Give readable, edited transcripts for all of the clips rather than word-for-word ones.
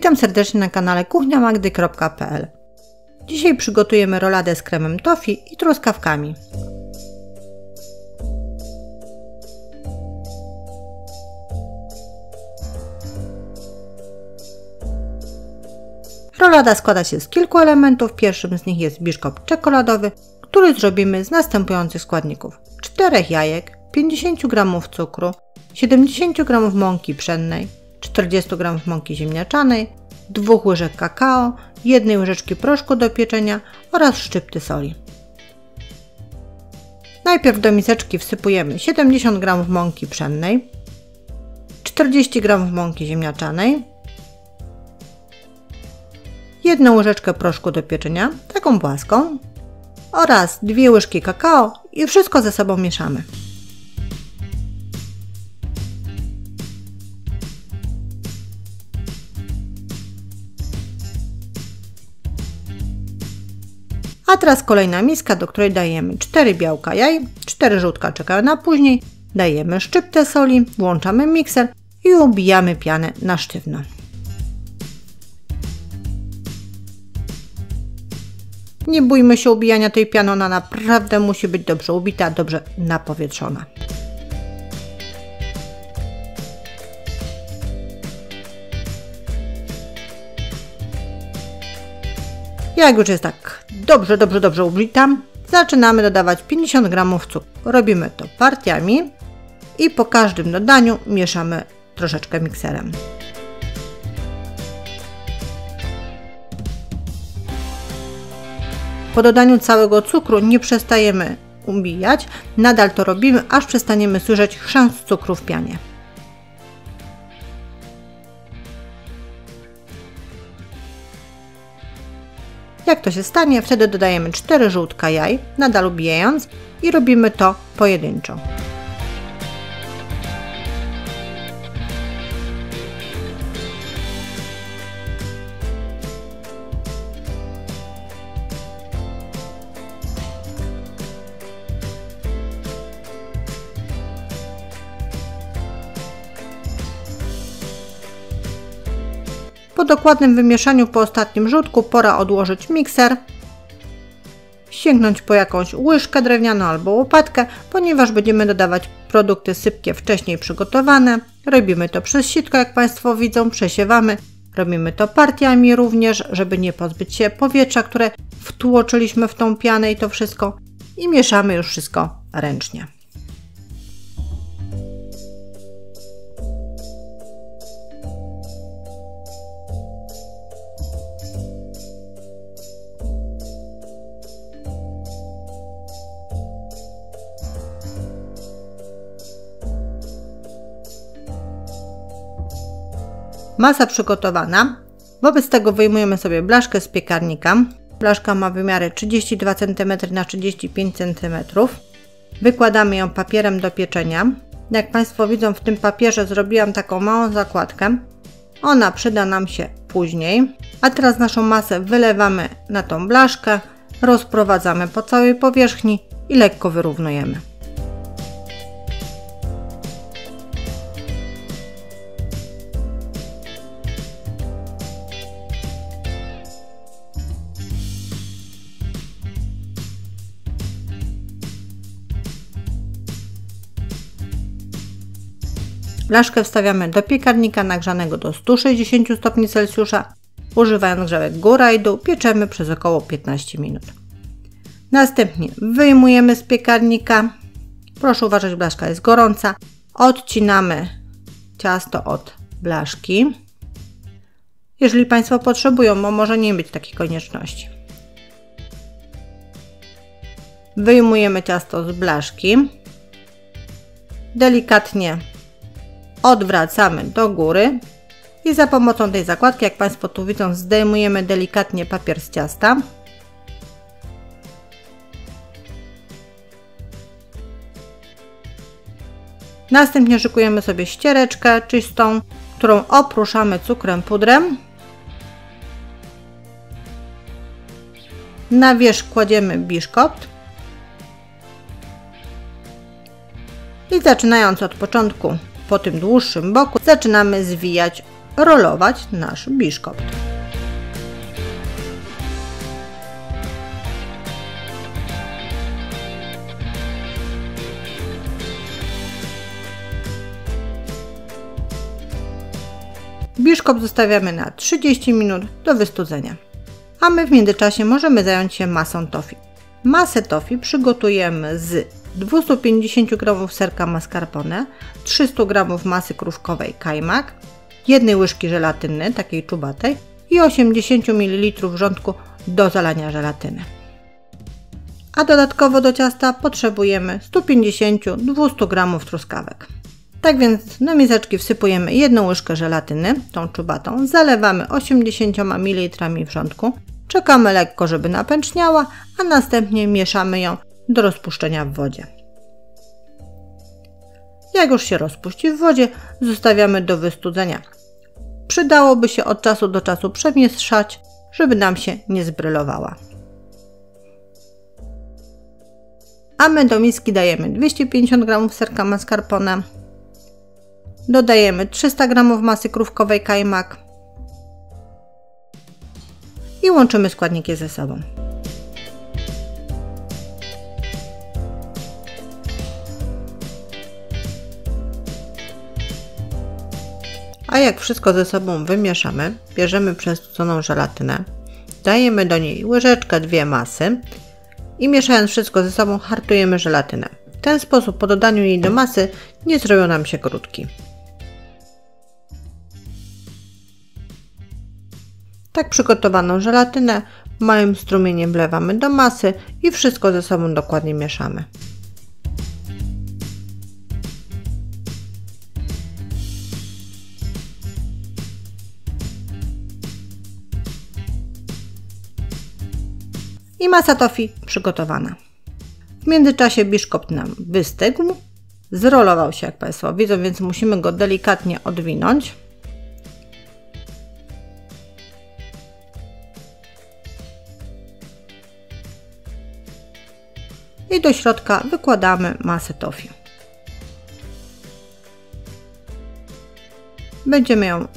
Witam serdecznie na kanale kuchniamagdy.pl. Dzisiaj przygotujemy roladę z kremem tofi i truskawkami. Rolada składa się z kilku elementów. Pierwszym z nich jest biszkopt czekoladowy, który zrobimy z następujących składników: 4 jajek, 50 g cukru, 70 g mąki pszennej, 40 g mąki ziemniaczanej, 2 łyżek kakao, 1 łyżeczki proszku do pieczenia oraz szczypty soli. Najpierw do miseczki wsypujemy 70 g mąki pszennej, 40 g mąki ziemniaczanej, 1 łyżeczkę proszku do pieczenia, taką płaską, oraz 2 łyżki kakao i wszystko ze sobą mieszamy. A teraz kolejna miska, do której dajemy 4 białka jaj, 4 żółtka czekają na później, dajemy szczyptę soli, włączamy mikser i ubijamy pianę na sztywno. Nie bójmy się ubijania tej piany, ona naprawdę musi być dobrze ubita, dobrze napowietrzona. Jak już jest tak dobrze ubita, zaczynamy dodawać 50 g cukru. Robimy to partiami i po każdym dodaniu mieszamy troszeczkę mikserem. Po dodaniu całego cukru nie przestajemy ubijać, nadal to robimy, aż przestaniemy słyszeć chrzęst cukru w pianie. Jak to się stanie, wtedy dodajemy 4 żółtka jaj, nadal ubijając, i robimy to pojedynczo. Po dokładnym wymieszaniu po ostatnim żółtku pora odłożyć mikser, sięgnąć po jakąś łyżkę drewnianą albo łopatkę, ponieważ będziemy dodawać produkty sypkie wcześniej przygotowane. Robimy to przez sitko, jak Państwo widzą, przesiewamy. Robimy to partiami również, żeby nie pozbyć się powietrza, które wtłoczyliśmy w tą pianę i to wszystko. I mieszamy już wszystko ręcznie. Masa przygotowana. Wobec tego wyjmujemy sobie blaszkę z piekarnika. Blaszka ma wymiary 32 cm na 35 cm. Wykładamy ją papierem do pieczenia. Jak Państwo widzą, w tym papierze zrobiłam taką małą zakładkę. Ona przyda nam się później. A teraz naszą masę wylewamy na tą blaszkę, rozprowadzamy po całej powierzchni i lekko wyrównujemy. Blaszkę wstawiamy do piekarnika nagrzanego do 160 stopni Celsjusza. Używając grzałek góra i dół, pieczemy przez około 15 minut. Następnie wyjmujemy z piekarnika. Proszę uważać, blaszka jest gorąca. Odcinamy ciasto od blaszki. Jeżeli Państwo potrzebują, bo może nie być takiej konieczności. Wyjmujemy ciasto z blaszki. Delikatnie odwracamy do góry i za pomocą tej zakładki, jak Państwo tu widzą, zdejmujemy delikatnie papier z ciasta. Następnie szykujemy sobie ściereczkę czystą, którą oprószamy cukrem pudrem. Na wierzch kładziemy biszkopt i zaczynając od początku, po tym dłuższym boku, zaczynamy zwijać rolować nasz biszkopt. Biszkopt zostawiamy na 30 minut do wystudzenia. A my w międzyczasie możemy zająć się masą tofi. Masę tofi przygotujemy z 250 g serka mascarpone, 300 g masy krówkowej kajmak, 1 łyżki żelatyny, takiej czubatej i 80 ml wrzątku do zalania żelatyny. A dodatkowo do ciasta potrzebujemy 150-200 g truskawek. Tak więc do miseczki wsypujemy 1 łyżkę żelatyny, tą czubatą, zalewamy 80 ml wrzątku, czekamy lekko, żeby napęczniała, a następnie mieszamy ją do rozpuszczenia w wodzie. Jak już się rozpuści w wodzie, zostawiamy do wystudzenia. Przydałoby się od czasu do czasu przemieszać, żeby nam się nie zbrylowała. A my do miski dajemy 250 g serka mascarpone, dodajemy 300 g masy krówkowej kajmak i łączymy składniki ze sobą. A jak wszystko ze sobą wymieszamy, bierzemy przestudzoną żelatynę, dajemy do niej łyżeczkę, 2 masy i mieszając wszystko ze sobą hartujemy żelatynę. W ten sposób po dodaniu jej do masy nie zrobią nam się grudki. Tak przygotowaną żelatynę małym strumieniem wlewamy do masy i wszystko ze sobą dokładnie mieszamy. I masa tofi przygotowana. W międzyczasie biszkopt nam wystygł, zrolował się, jak Państwo widzą, więc musimy go delikatnie odwinąć. I do środka wykładamy masę tofi. Będziemy ją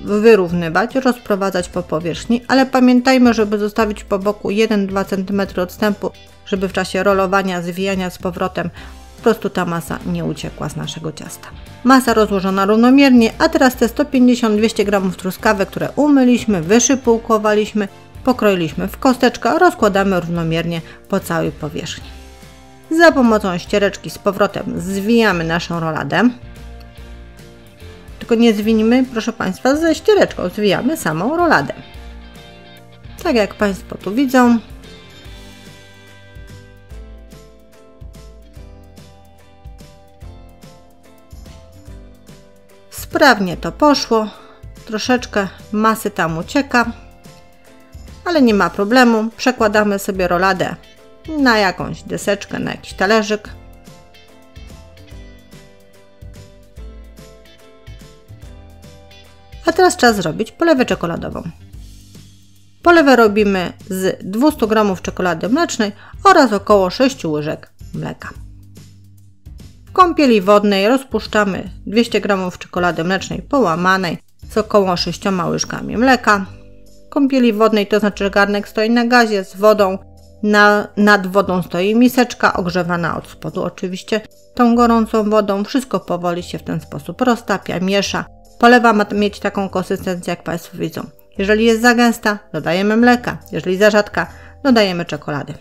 wyrównywać, rozprowadzać po powierzchni, ale pamiętajmy, żeby zostawić po boku 1-2 cm odstępu, żeby w czasie rolowania, zwijania z powrotem po prostu ta masa nie uciekła z naszego ciasta. Masa rozłożona równomiernie, a teraz te 150-200 g truskawek, które umyliśmy, wyszypułkowaliśmy, pokroiliśmy w kosteczkę, rozkładamy równomiernie po całej powierzchni. Za pomocą ściereczki z powrotem zwijamy naszą roladę. Tylko nie zwinimy, proszę Państwa, ze ściereczką, zwijamy samą roladę. Tak jak Państwo tu widzą. Sprawnie to poszło, troszeczkę masy tam ucieka, ale nie ma problemu. Przekładamy sobie roladę na jakąś deseczkę, na jakiś talerzyk. A teraz czas zrobić polewę czekoladową. Polewę robimy z 200 g czekolady mlecznej oraz około 6 łyżek mleka. W kąpieli wodnej rozpuszczamy 200 g czekolady mlecznej połamanej z około 6 łyżkami mleka. W kąpieli wodnej, to znaczy, że garnek stoi na gazie z wodą, nad wodą stoi miseczka ogrzewana od spodu oczywiście tą gorącą wodą. Wszystko powoli się w ten sposób roztapia, miesza. Polewa ma mieć taką konsystencję, jak Państwo widzą. Jeżeli jest za gęsta, dodajemy mleka. Jeżeli za rzadka, dodajemy czekolady.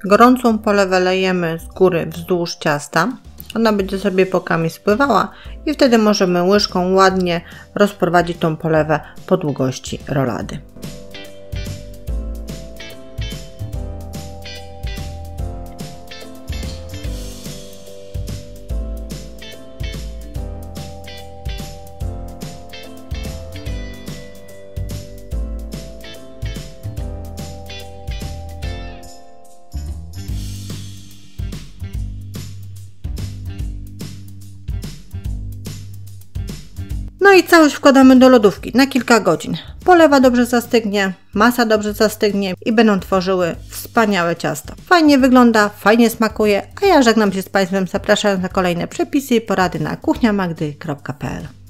Gorącą polewę lejemy z góry wzdłuż ciasta. Ona będzie sobie bokami spływała i wtedy możemy łyżką ładnie rozprowadzić tą polewę po długości rolady. No i całość wkładamy do lodówki na kilka godzin. Polewa dobrze zastygnie, masa dobrze zastygnie i będą tworzyły wspaniałe ciasto. Fajnie wygląda, fajnie smakuje, a ja żegnam się z Państwem, zapraszając na kolejne przepisy i porady na kuchniamagdy.pl.